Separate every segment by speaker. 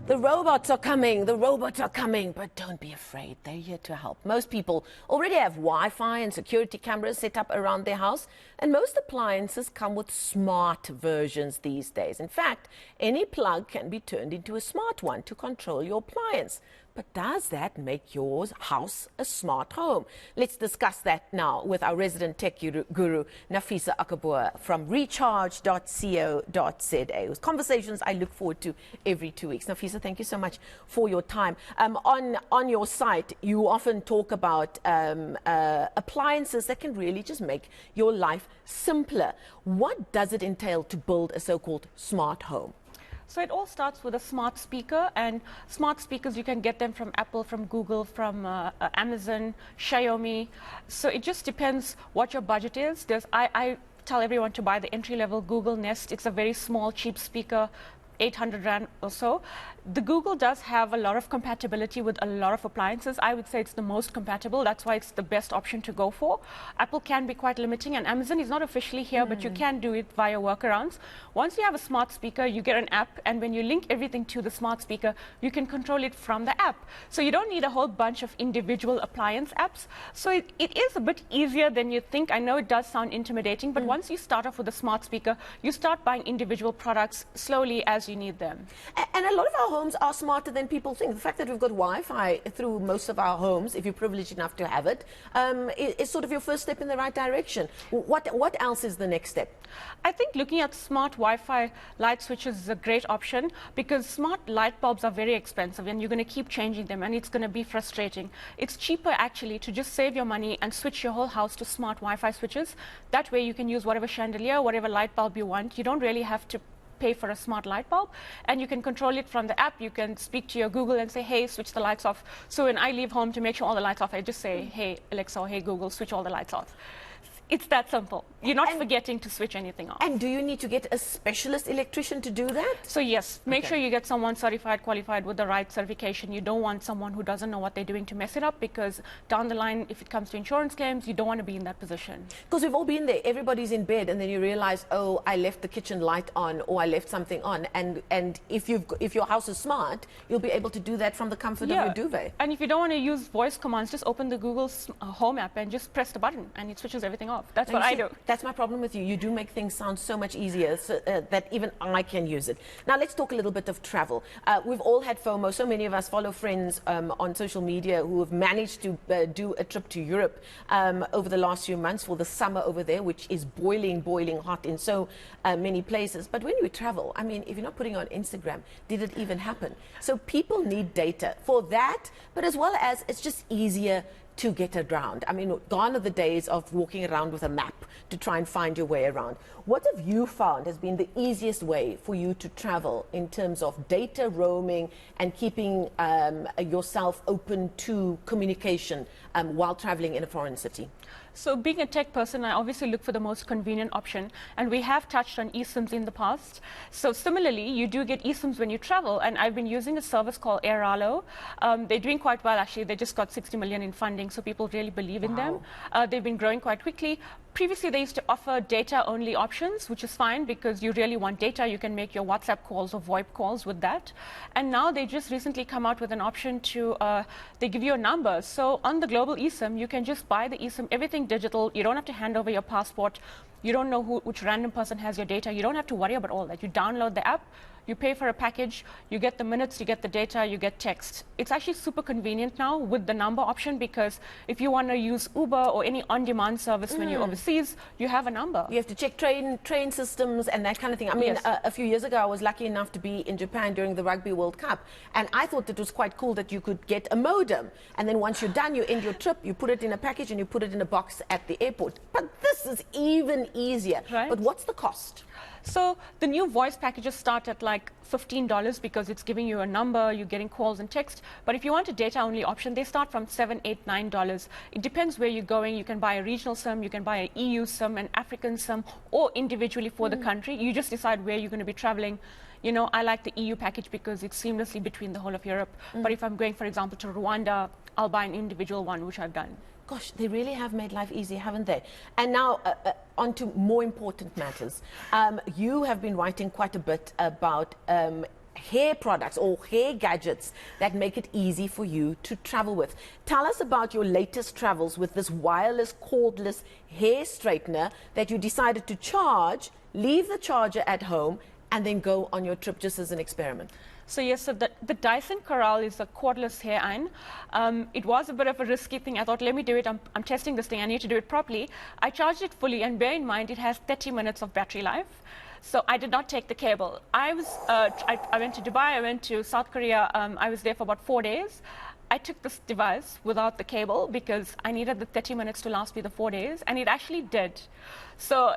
Speaker 1: The robots are coming, but don't be afraid, they're here to help. Most people already have Wi-Fi and security cameras set up around their house, and most appliances come with smart versions these days. In fact, any plug can be turned into a smart one to control your appliance. But does that make your house a smart home? Let's discuss that now with our resident tech guru, Nafisa Akabor from recharge.co.za. With conversations I look forward to every 2 weeks. Nafisa, thank you so much for your time. On your site, you often talk about appliances that can really just make your life simpler. What does it entail to build a so-called smart home?
Speaker 2: So it all starts with a smart speaker, and smart speakers, you can get them from Apple, from Google, from Amazon, Xiaomi. So it just depends what your budget is. I tell everyone to buy the entry-level Google Nest. It's a very small, cheap speaker, 800 Rand or so. The Google does have a lot of compatibility with a lot of appliances. I would say it's the most compatible. That's why it's the best option to go for. Apple can be quite limiting, and Amazon is not officially here, but you can do it via workarounds. Once you have a smart speaker, you get an app, and when you link everything to the smart speaker, you can control it from the app. So you don't need a whole bunch of individual appliance apps. So it is a bit easier than you think. I know it does sound intimidating, but once you start off with a smart speaker, you start buying individual products slowly as you need them.
Speaker 1: And a lot of our homes are smarter than people think. The fact that we've got Wi-Fi through most of our homes, if you're privileged enough to have it, is sort of your first step in the right direction. What else is the next step?
Speaker 2: I think looking at smart Wi-Fi light switches is a great option, because smart light bulbs are very expensive and you're going to keep changing them, and it's going to be frustrating. It's cheaper actually to just save your money and switch your whole house to smart Wi-Fi switches. That way you can use whatever chandelier, whatever light bulb you want. You don't really have to pay for a smart light bulb, and you can control it from the app. You can speak to your Google and say, hey, switch the lights off. So when I leave home to make sure all the lights off, I just say, hey Alexa, or hey Google, switch all the lights off. It's that simple. You're not forgetting to switch anything off.
Speaker 1: And do you need to get a specialist electrician to do that?
Speaker 2: So yes, make sure you get someone certified, qualified with the right certification. You don't want someone who doesn't know what they're doing to mess it up, because down the line, if it comes to insurance claims, you don't want to be in that position.
Speaker 1: Because we've all been there. Everybody's in bed, and then you realize, oh, I left the kitchen light on, or I left something on. And if your house is smart, you'll be able to do that from the comfort of your duvet.
Speaker 2: And if you don't want to use voice commands, just open the Google Home app and just press the button, and it switches everything off. That's what I do.
Speaker 1: That's my problem with you. You do make things sound so much easier so, that even I can use it. Now, let's talk a little bit of travel. We've all had FOMO. So many of us follow friends on social media who have managed to do a trip to Europe over the last few months for the summer over there, which is boiling hot in so many places. But when you travel, I mean, if you're not putting it on Instagram, did it even happen? So people need data for that, but as well as it's just easier to get around. I mean, gone are the days of walking around with a map to try and find your way around. What have you found has been the easiest way for you to travel in terms of data roaming and keeping yourself open to communication while traveling in a foreign city?
Speaker 2: So being a tech person, I obviously look for the most convenient option, and we have touched on eSIMs in the past. So similarly, you do get eSIMs when you travel, and I've been using a service called Airalo. They're doing quite well, actually. They just got 60 million in funding, so people really believe in them. They've been growing quite quickly. Previously, they used to offer data-only options, which is fine because you really want data. You can make your WhatsApp calls or VoIP calls with that. And now they just recently come out with an option to, they give you a number. So on the global eSIM, you can just buy the eSIM, everything digital. You don't have to hand over your passport. You don't know which random person has your data. You don't have to worry about all that. You download the app, you pay for a package, you get the minutes, you get the data, you get text. It's actually super convenient now with the number option, because if you want to use Uber or any on-demand service when you're overseas, you have a number.
Speaker 1: You have to check train systems and that kind of thing. I mean, a few years ago, I was lucky enough to be in Japan during the Rugby World Cup, and I thought it was quite cool that you could get a modem, and then once you're done, you end your trip, you put it in a package and you put it in a box at the airport. But this is even easier.
Speaker 2: Right.
Speaker 1: But what's the cost?
Speaker 2: So the new voice packages start at like $15 because it's giving you a number, you're getting calls and text. But if you want a data-only option, they start from $7, $8, $9. It depends where you're going. You can buy a regional SIM, you can buy an EU SIM, an African SIM, or individually for the country. You just decide where you're going to be traveling. You know, I like the EU package because it's seamlessly between the whole of Europe. But if I'm going, for example, to Rwanda, I'll buy an individual one, which I've done.
Speaker 1: Gosh, they really have made life easy, haven't they? And now, on to more important matters. You have been writing quite a bit about hair products or hair gadgets that make it easy for you to travel with. Tell us about your latest travels with this wireless cordless hair straightener that you decided to charge, leave the charger at home, and then go on your trip just as an experiment.
Speaker 2: So yes, so the Dyson Corral is a cordless hair iron. It was a bit of a risky thing. I thought, let me do it. I'm testing this thing. I need to do it properly. I charged it fully, and bear in mind, it has 30 minutes of battery life. So I did not take the cable. I went to Dubai. I went to South Korea. I was there for about 4 days. I took this device without the cable because I needed the 30 minutes to last me the 4 days, and it actually did. So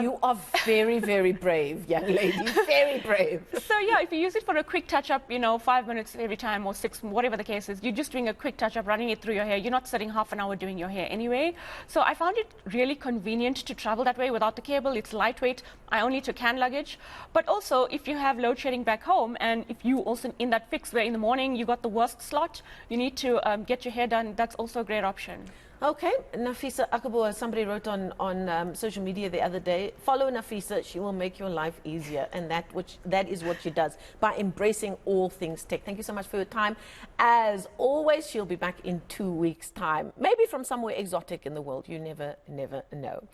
Speaker 1: you are very, very brave, young lady. Very brave.
Speaker 2: So yeah, if you use it for a quick touch-up, 5 minutes every time or 6, whatever the case is, you're just doing a quick touch-up, running it through your hair. You're not sitting half an hour doing your hair anyway. So I found it really convenient to travel that way without the cable. It's lightweight. I only took hand luggage. But also, if you have load shedding back home, and if you also in that fix where in the morning you got the worst slot, you need to get your hair done, that's also a great option.
Speaker 1: Okay, Nafisa Akabor, somebody wrote on social media the other day, follow Nafisa, she will make your life easier, and that is what she does, by embracing all things tech. Thank you so much for your time. As always, she'll be back in 2 weeks' time, maybe from somewhere exotic in the world. You never know.